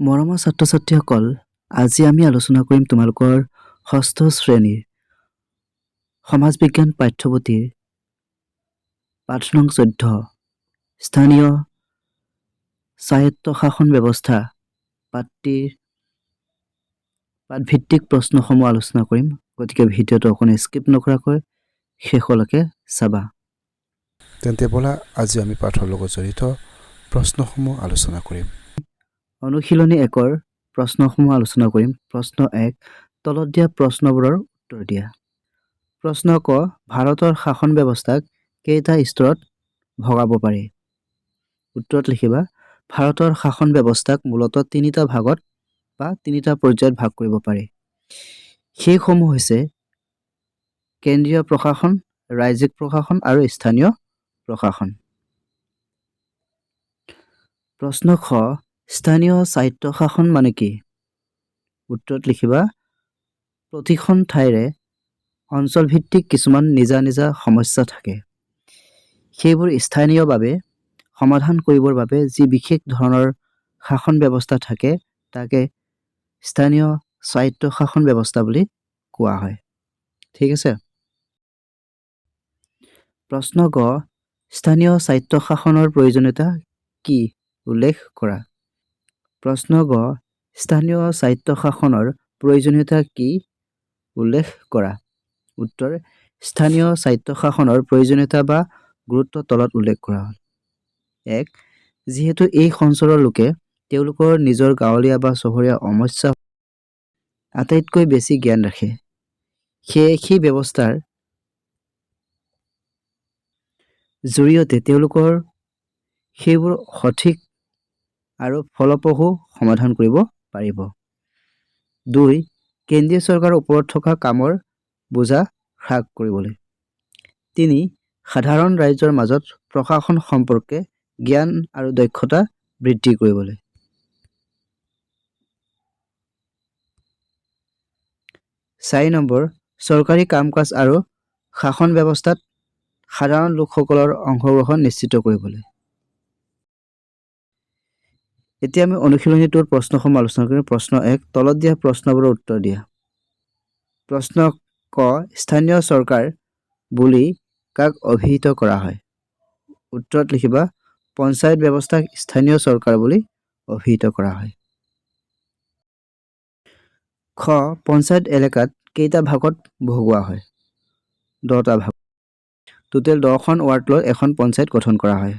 মৰমৰ ছাত্ৰ-ছাত্ৰীসকল, আজি আমি আলোচনা কৰিম তোমালোকৰ ষষ্ঠ শ্ৰেণীৰ সমাজ বিজ্ঞান পাঠ্যপুথিৰ পাঠ নং 14 স্থানীয় স্বায়ত্তশাসন ব্যৱস্থা পাঠভিত্তিক প্ৰশ্নসমূহ আলোচনা কৰিম। গতিকে ভিডিঅ'টো অকণো স্কিপ নকৰাকৈ শেষলৈকে চাবা। তেন্তে ব'লা আজি আমি পাঠৰ লগত জড়িত প্ৰশ্নসমূহ আলোচনা কৰিম। অনুশীলনী 1ৰ প্ৰশ্নসমূহ আলোচনা কৰিম। প্ৰশ্ন 1, তলত দিয়া প্ৰশ্নবোৰৰ উত্তৰ দিয়া। প্ৰশ্ন ক, ভাৰতৰ শাসন ব্যৱস্থাক কেইটা স্তৰত ভগাব পাৰি? উত্তৰত লিখিবা, ভাৰতৰ শাসন ব্যৱস্থাক মূলতঃ তিনিটা ভাগত বা তিনিটা পৰ্যায়ত ভাগ কৰিব পাৰি। সেইসমূহ হৈছে কেন্দ্ৰীয় প্ৰশাসন, ৰাজ্যিক প্ৰশাসন আৰু স্থানীয় প্ৰশাসন। প্ৰশ্ন খ, স্থানীয় স্বায়ত্তশাসন মানে কি? উত্তৰত লিখিবা, প্ৰতিখন ঠাইৰে অঞ্চলভিত্তিক কিছুমান নিজা নিজা সমস্যা থাকে। সেইবোৰ স্থানীয়ভাৱে সমাধান কৰিবৰ বাবে যি বিশেষ ধৰণৰ শাসন ব্যৱস্থা থাকে তাকে স্থানীয় স্বায়ত্তশাসন ব্যৱস্থা বুলি কোৱা হয়। ঠিক আছে। প্ৰশ্ন গ, স্থানীয় স্বায়ত্তশাসনৰ প্ৰয়োজনীয়তা কি উল্লেখ কৰা। প্ৰশ্ন গ, স্থানীয় স্বায়ত্তশাসনৰ প্ৰয়োজনীয়তা কি উল্লেখ কৰা। উত্তৰ, স্থানীয় স্বায়ত্তশাসনৰ প্ৰয়োজনীয়তা বা গুৰুত্ব তলত উল্লেখ কৰা হ'ল। 1, যিহেতু এই অঞ্চলৰ লোকে তেওঁলোকৰ নিজৰ গাঁৱলীয়া বা চহৰীয়া সমস্যা আটাইতকৈ বেছি জ্ঞান ৰাখে, সেয়ে সেই ব্যৱস্থাৰ জৰিয়তে তেওঁলোকৰ সেইবোৰ সঠিক আৰু ফলপ্ৰসূ সমাধান কৰিব পাৰিব। 2, কেন্দ্ৰীয় চৰকাৰৰ ওপৰত থকা কামৰ বোজা হ্ৰাস কৰিবলৈ। 3, সাধাৰণ ৰাইজৰ মাজত প্ৰশাসন সম্পৰ্কে জ্ঞান আৰু দক্ষতা বৃদ্ধি কৰিবলৈ। 4 নম্বৰ, চৰকাৰী কাম-কাজ আৰু শাসন ব্যৱস্থাত সাধাৰণ লোকসকলৰ অংশগ্ৰহণ নিশ্চিত কৰিবলৈ। এতিয়া আমি অনুশীলনীটোৰ প্ৰশ্নসমূহ আলোচনা কৰিম। প্ৰশ্ন 1, তলত দিয়া প্ৰশ্নবোৰৰ উত্তৰ দিয়া। প্ৰশ্ন ক, স্থানীয় চৰকাৰ বুলি কাক অভিহিত কৰা হয়? উত্তৰত লিখিবা, পঞ্চায়ত ব্যৱস্থাক স্থানীয় চৰকাৰ বুলি অভিহিত কৰা হয়। খ, পঞ্চায়ত এলেকাত কেইটা ভাগত ভগোৱা হয়? 10টা ভাগ। টোটেল 10খন ৱাৰ্ড লৈ এখন পঞ্চায়ত গঠন কৰা হয়।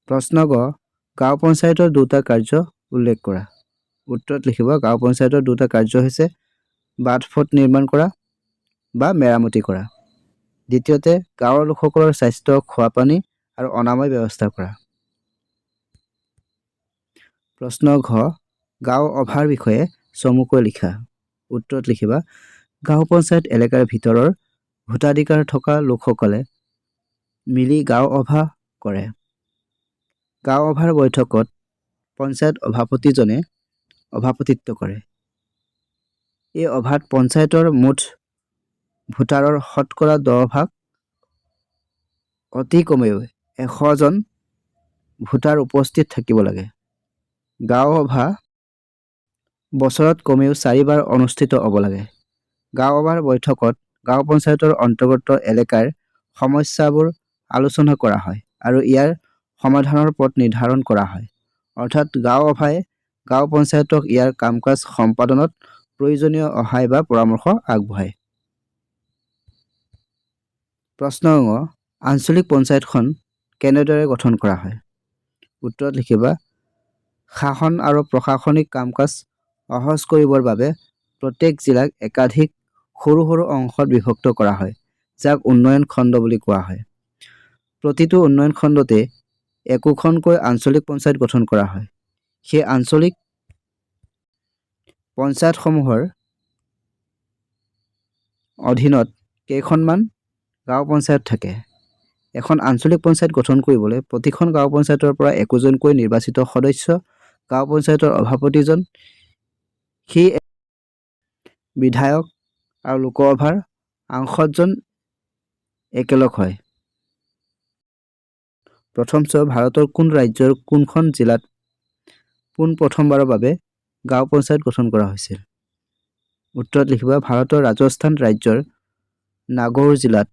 প্ৰশ্ন গ, গাঁও পঞ্চায়তৰ দুটা কাৰ্য উল্লেখ কৰা। উত্তৰত লিখিব, গাঁও পঞ্চায়তৰ দুটা কাৰ্য হৈছে বাট-পথ নিৰ্মাণ কৰা বা মেৰামতি কৰা। দ্বিতীয়তে গাঁৱৰ লোকসকলৰ স্বাস্থ্য, খোৱা পানী আৰু অনাময় ব্যৱস্থা কৰা। প্ৰশ্ন ঘ, গাঁও সভাৰ বিষয়ে চমুকৈ লিখা। উত্তৰত লিখিবা, গাঁও পঞ্চায়ত এলেকাৰ ভিতৰৰ ভোটাধিকাৰ থকা লোকসকলে মিলি গাঁও সভা কৰে। গাঁও সভাৰ বৈঠকত পঞ্চায়ত সভাপতিজনে সভাপতিত্ব কৰে। এই সভাত পঞ্চায়তৰ মুঠ ভোটাৰৰ শতকৰা 10% অতি কমেও 100জন ভোটাৰ উপস্থিত থাকিব লাগে। গাঁও সভা বছৰত কমেও 4 বাৰ অনুষ্ঠিত হ'ব লাগে। গাঁও সভাৰ বৈঠকত গাঁও পঞ্চায়তৰ অন্তৰ্গত এলেকাৰ সমস্যাবোৰ আলোচনা কৰা হয় আৰু ইয়াৰ সমাধানৰ পথ নিৰ্ধাৰণ কৰা হয়। অৰ্থাৎ গাঁও সভাই গাঁও পঞ্চায়তক ইয়াৰ কাম-কাজ সম্পাদনত প্ৰয়োজনীয় সহায় বা পৰামৰ্শ আগবঢ়ায়। প্ৰশ্ন ঙ, আঞ্চলিক পঞ্চায়তখন কেনেদৰে গঠন কৰা হয়? উত্তৰত লিখিবা, শাসন আৰু প্ৰশাসনিক কাম-কাজ সহজ কৰিবৰ বাবে প্ৰত্যেক জিলাক একাধিক সৰু সৰু অংশত বিভক্ত কৰা হয়, যাক উন্নয়ন খণ্ড বুলি কোৱা হয়। প্ৰতিটো উন্নয়ন খণ্ডতে একোখনকৈ আঞ্চলিক পঞ্চায়ত গঠন কৰা হয়। সেই আঞ্চলিক পঞ্চায়তসমূহৰ অধীনত কেইখনমান গাঁও পঞ্চায়ত থাকে। এখন আঞ্চলিক পঞ্চায়ত গঠন কৰিবলৈ প্ৰতিখন গাঁও পঞ্চায়তৰ পৰা একোজনকৈ নিৰ্বাচিত সদস্য, গাঁও পঞ্চায়তৰ সভাপতিজন, সেই বিধায়ক আৰু লোকসভাৰ সাংসদজন একেলগ হয়। প্ৰথম ভাৰতৰ কোন ৰাজ্যৰ কোনখন জিলাত প্ৰথমবাৰৰ বাবে গাঁও পঞ্চায়ত গঠন কৰা হৈছিল? উত্তৰত লিখিবা ভাৰতৰ ৰাজস্থান ৰাজ্যৰ নাগৌৰ জিলাত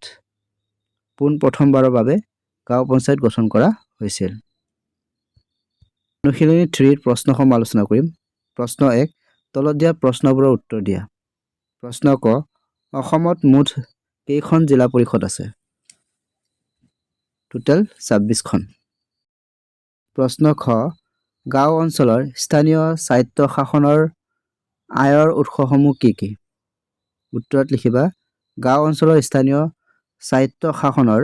প্ৰথমবাৰৰ বাবে গাঁও পঞ্চায়ত গঠন কৰা হৈছিল। অনুশীলনী 3 প্ৰশ্নসমূহ আলোচনা কৰিম। প্ৰশ্ন 1 তলত দিয়া প্ৰশ্নবোৰৰ উত্তৰ দিয়া। প্ৰশ্ন ক অসমত মুঠ কেইখন জিলা পৰিষদ আছে? টোটেল 26খন। প্ৰশ্ন খ গাঁও অঞ্চলৰ স্থানীয় স্বায়ত্তশাসনৰ আয়ৰ উৎসসমূহ কি কি? উত্তৰত লিখিবা গাঁও অঞ্চলৰ স্থানীয় স্বায়ত্তশাসনৰ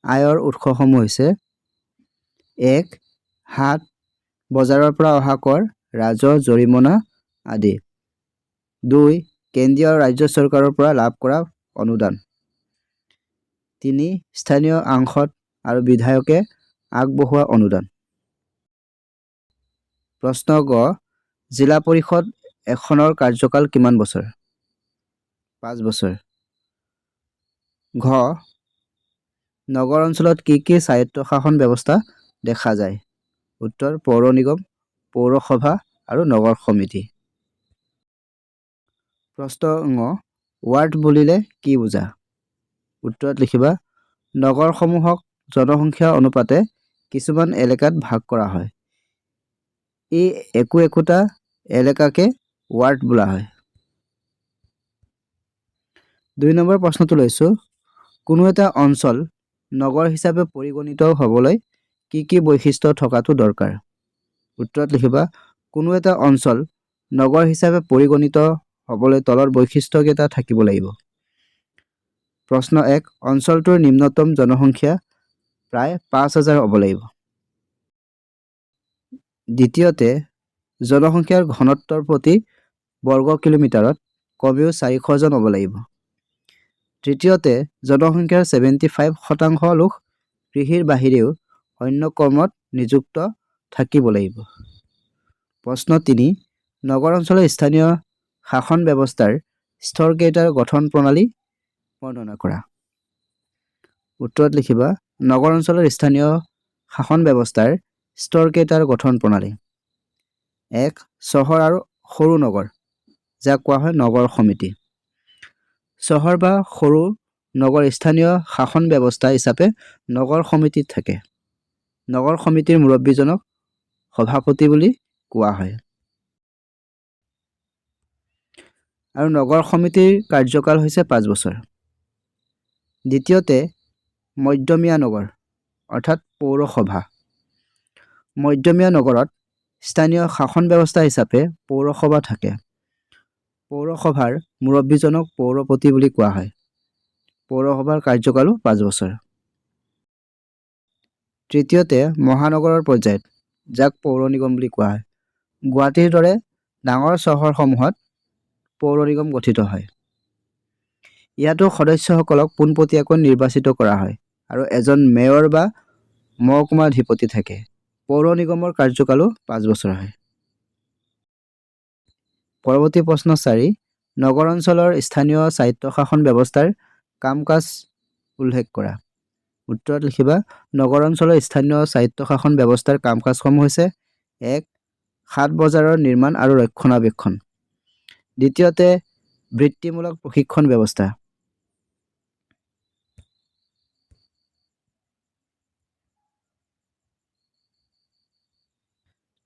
আয়ৰ উৎসসমূহ হৈছে 1 হাট বজাৰৰ পৰা অহা কৰ, ৰাজহ, জৰিমনা আদি। 2 কেন্দ্ৰীয় আৰু ৰাজ্য চৰকাৰৰ পৰা লাভ কৰা অনুদান। 3 স্থানীয় সাংসদ আৰু বিধায়কে আগবঢ়োৱা অনুদান। প্ৰশ্ন গ জিলা পৰিষদ এখনৰ কাৰ্যকাল কিমান বছৰ? 5 বছৰ। ঘ নগৰ অঞ্চলত কি কি স্বায়ত্তশাসন ব্যৱস্থা দেখা যায়? উত্তৰ পৌৰ নিগম, পৌৰসভা আৰু নগৰ সমিতি। প্ৰশ্ন ঙ ৱাৰ্ড বুলিলে কি বুজা? উত্তৰত লিখিবা নগৰসমূহক জনসংখ্যা অনুপাতে কিছুমান এলেকাত ভাগ কৰা হয়। এই একোটা এলেকাকে ৱাৰ্ড বোলা হয়। 2 নম্বৰ প্ৰশ্নটো লৈছো কোনো এটা অঞ্চল নগৰ হিচাপে পৰিগণিত হ'বলৈ কি কি বৈশিষ্ট্য থকাটো দৰকাৰ? উত্তৰত লিখিবা কোনো এটা অঞ্চল নগৰ হিচাপে পৰিগণিত হ'বলৈ তলৰ বৈশিষ্ট্যকেইটা থাকিব লাগিব। প্ৰশ্ন 1 অঞ্চলটোৰ নিম্নতম জনসংখ্যা প্ৰায় 5000 হ'ব লাগিব। দ্বিতীয়তে জনসংখ্যাৰ ঘনত্বৰ প্ৰতি বৰ্গ কিলোমিটাৰত কমেও 400 জন হ'ব লাগিব। তৃতীয়তে জনসংখ্যাৰ 75% লোক কৃষিৰ বাহিৰেও অন্য কৰ্মত নিযুক্ত থাকিব লাগিব। প্ৰশ্ন 3 নগৰ অঞ্চলৰ স্থানীয় শাসন ব্যৱস্থাৰ স্তৰকেইটাৰ গঠন প্ৰণালী বৰ্ণনা কৰা। উত্তৰত লিখিবা নগৰ অঞ্চলৰ স্থানীয় শাসন ব্যৱস্থাৰ স্তৰকেইটাৰ গঠন প্ৰণালী। 1 চহৰ আৰু সৰু নগৰ যাক কোৱা হয় নগৰ সমিতি। চহৰ বা সৰু নগৰ স্থানীয় শাসন ব্যৱস্থা হিচাপে নগৰ সমিতিত থাকে। নগৰ সমিতিৰ মুৰব্বীজনক সভাপতি বুলি কোৱা হয়। আৰু নগৰ সমিতিৰ কাৰ্যকাল হৈছে 5 বছৰ। দ্বিতীয়তে মধ্যমীয়া নগৰ অৰ্থাৎ পৌৰসভা। মধ্যমীয়া নগৰত স্থানীয় শাসন ব্যৱস্থা হিচাপে পৌৰসভা থাকে। পৌৰসভাৰ মুৰব্বীজনক পৌৰপতি বুলি কোৱা হয়। পৌৰসভাৰ কাৰ্যকালো 5 বছৰ। তৃতীয়তে মহানগৰৰ পৰ্যায়ত যাক পৌৰ নিগম বুলি কোৱা হয়। গুৱাহাটীৰ দৰে ডাঙৰ চহৰসমূহত পৌৰ নিগম গঠিত হয়। ইয়াতো সদস্যসকলক পোনপটীয়াকৈ নিৰ্বাচিত কৰা হয় আৰু এজন মেয়ৰ বা মহকুমাধিপতি থাকে। পৌৰ নিগমৰ কাৰ্যকালো 5 বছৰ হয়। পৰৱৰ্তী প্ৰশ্ন 4 নগৰ অঞ্চলৰ স্থানীয় স্বায়ত্তশাসন ব্যৱস্থাৰ কাম-কাজ উল্লেখ কৰা। উত্তৰত লিখিবা নগৰ অঞ্চলৰ স্থানীয় স্বায়ত্তশাসন ব্যৱস্থাৰ কাম-কাজসমূহ হৈছে 1 হাট বজাৰৰ নিৰ্মাণ আৰু ৰক্ষণাবেক্ষণ। দ্বিতীয়তে বৃত্তিমূলক প্ৰশিক্ষণ ব্যৱস্থা।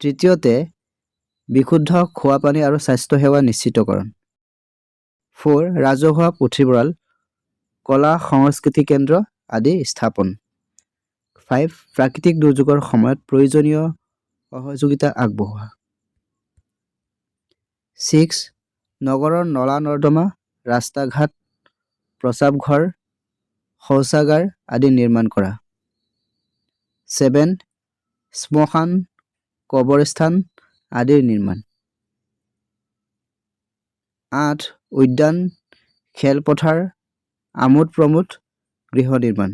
তৃতীয়তে বিশুদ্ধ খোৱা পানী আৰু স্বাস্থ্য সেৱা নিশ্চিতকৰণ। 4 ৰাজহুৱা পুথিভঁৰাল, কলা সংস্কৃতি কেন্দ্ৰ আদি স্থাপন। 5 প্ৰাকৃতিক দুৰ্যোগৰ সময়ত প্ৰয়োজনীয় সহযোগিতা আগবঢ়োৱা। 6 নগৰৰ নলা নৰ্দমা, ৰাস্তা ঘাট, প্ৰস্ৰাৱঘৰ, শৌচাগাৰ আদি নিৰ্মাণ কৰা। 7 শ্মশান, কবৰস্থান আদিৰ নিৰ্মাণ। 8 উদ্যান, খেলপথাৰ, আমোদ প্ৰমোদ গৃহ নিৰ্মাণ।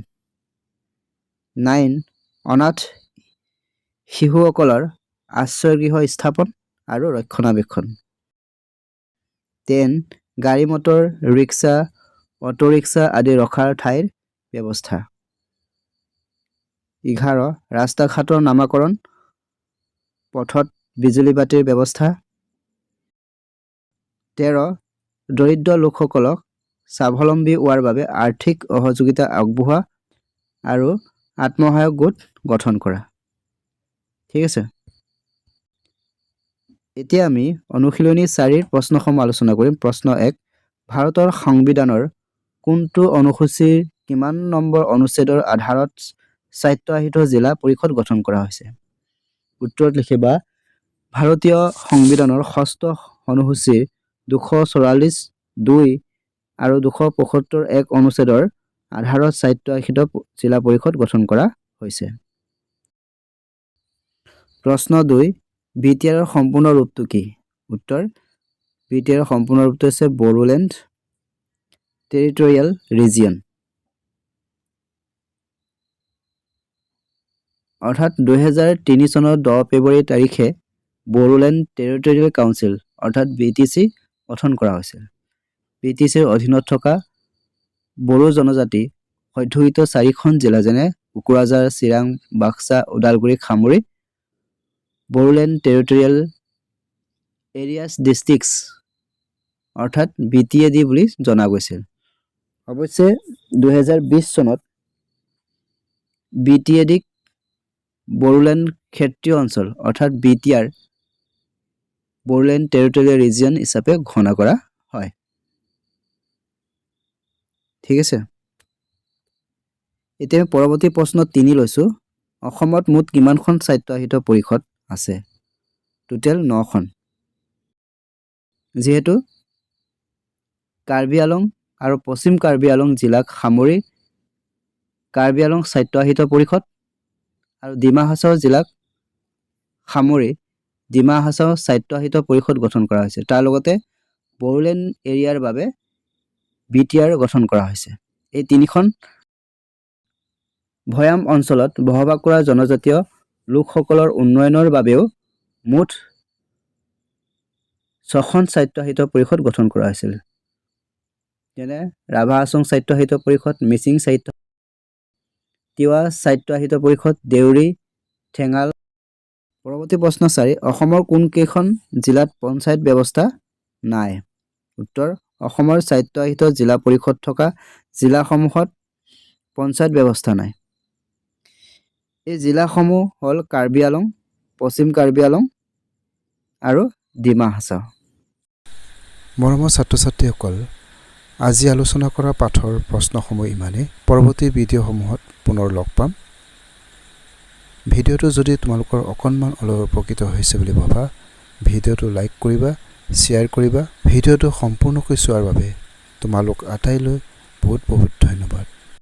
9 অনাথ শিশুসকলৰ আশ্ৰয়গৃহ স্থাপন আৰু ৰক্ষণাবেক্ষণ। 10 গাড়ী মটৰ, ৰিক্সা, অটো ৰিক্সা আদি ৰখাৰ ঠাইৰ ব্যৱস্থা। 11 ৰাস্তা ঘাটৰ নামাকৰণ পথত বিজুলী বাতিৰ ব্যৱস্থা 13 দৰিদ্ৰ লোকসকলক স্বাৱলম্বী হোৱাৰ বাবে আৰ্থিক সহযোগিতা আগবঢ়োৱা আৰু আত্মসহায়ক গোট গঠন কৰা ঠিক আছে এতিয়া আমি অনুশীলনী 4 প্ৰশ্নসমূহ আলোচনা কৰিম প্ৰশ্ন 1 ভাৰতৰ সংবিধানৰ কোনটো অনুসূচীৰ কিমান নম্বৰ অনুচ্ছেদৰ আধাৰত স্বায়ত্তশাসিত জিলা পৰিষদ গঠন কৰা হৈছে উত্তৰত লিখিবা ভাৰতীয় সংবিধানৰ 6ষ্ঠ অনুসূচীৰ 244 2 আৰু 275 1 অনুচ্ছেদৰ আধাৰত স্বায়ত্তশাসিত জিলা পৰিষদ গঠন কৰা হৈছে প্ৰশ্ন 2 বিটিআৰৰ সম্পূৰ্ণ ৰূপটো কি উত্তৰ বিটিআৰৰ সম্পূৰ্ণ ৰূপটো হৈছে বড়োলেণ্ড টেৰিটৰিয়েল ৰিজিয়ন অৰ্থাৎ 2003 চনৰ 10 ফেব্ৰুৱাৰী তাৰিখে বড়োলেণ্ড টেৰিটৰিয়েল কাউন্সিল অৰ্থাৎ বিটিচি গঠন কৰা হৈছিল বিটিচিৰ অধীনত থকা বড়ো জনজাতি অধ্যুষিত 4খন জিলা যেনে কোকৰাঝাৰ চিৰাং বাক্সা ওদালগুৰি খামুৰি বড়োলেণ্ড টেৰিটৰিয়েল এৰিয়াছ ডিষ্ট্ৰিক্টছ অৰ্থাৎ বিটিএডি বুলি জনা গৈছিল অৱশ্যে 2020 চনত বিটিএডিক বড়োলেণ্ড ক্ষেত্ৰীয় অঞ্চল অৰ্থাৎ বিটিআৰ বড়োলেণ্ড টেৰিটৰিয়েল ৰিজিয়ন হিচাপে ঘোষণা কৰা হয় ঠিক আছে এতিয়া পৰৱৰ্তী প্ৰশ্ন 3 লৈছো অসমত মুঠ কিমানখন স্বায়ত্তশাসিত পৰিষদ আছে টোটেল 9খন যেহেতু কাৰ্বি আলং আৰু পশ্চিম কাৰ্বি আলং জিলাক সামৰি কাৰ্বি আলং স্বায়ত্তশাসিত পৰিষদ আৰু ডিমা হাছাও জিলাক সামৰি ডিমা হাছাও স্বায়ত্তশাসিত পৰিষদ গঠন কৰা হৈছে তাৰ লগতে বড়োলেণ্ড এৰিয়াৰ বাবে বিটিআৰ গঠন কৰা হৈছে এই তিনিখন ভৈয়াম অঞ্চলত বসবাস কৰা জনজাতীয় লোকসকলৰ উন্নয়নৰ বাবেও মুঠ 6খন স্বায়ত্তশাসিত পৰিষদ গঠন কৰা হৈছিল যেনে ৰাভা হাছং স্বায়ত্তশাসিত পৰিষদ মিচিং স্বায়ত্ত তিৱা স্বায়ত্তশাসিত পৰিষদ দেউৰী ঠেঙাল পৰৱৰ্তী প্ৰশ্ন 4 অসমৰ কোন কেইখন জিলাত পঞ্চায়ত ব্যৱস্থা নাই উত্তৰ অসমৰ স্বায়ত্তশাসিত জিলা পৰিষদ থকা জিলাসমূহত পঞ্চায়ত ব্যৱস্থা নাই এই জিলাসমূহ হ'ল কাৰ্বি আলং পশ্চিম কাৰ্বি আলং আৰু ডিমা হাছাও মৰমৰ ছাত্ৰ ছাত্ৰীসকল আজি আলোচনা কৰা পাঠৰ প্ৰশ্নসমূহ ইমানেই পৰৱৰ্তী ভিডিঅ'সমূহত পুনৰ লগ পাম ভিডিঅ'টো যদি তোমালোকৰ অকণমান অলপ উপকৃত হৈছে বুলি ভাবা ভিডিঅ'টো লাইক কৰিবা শ্বেয়াৰ কৰিবা ভিডিঅ'টো সম্পূৰ্ণকৈ চোৱাৰ বাবে তোমালোক আটাইলৈ বহুত বহুত ধন্যবাদ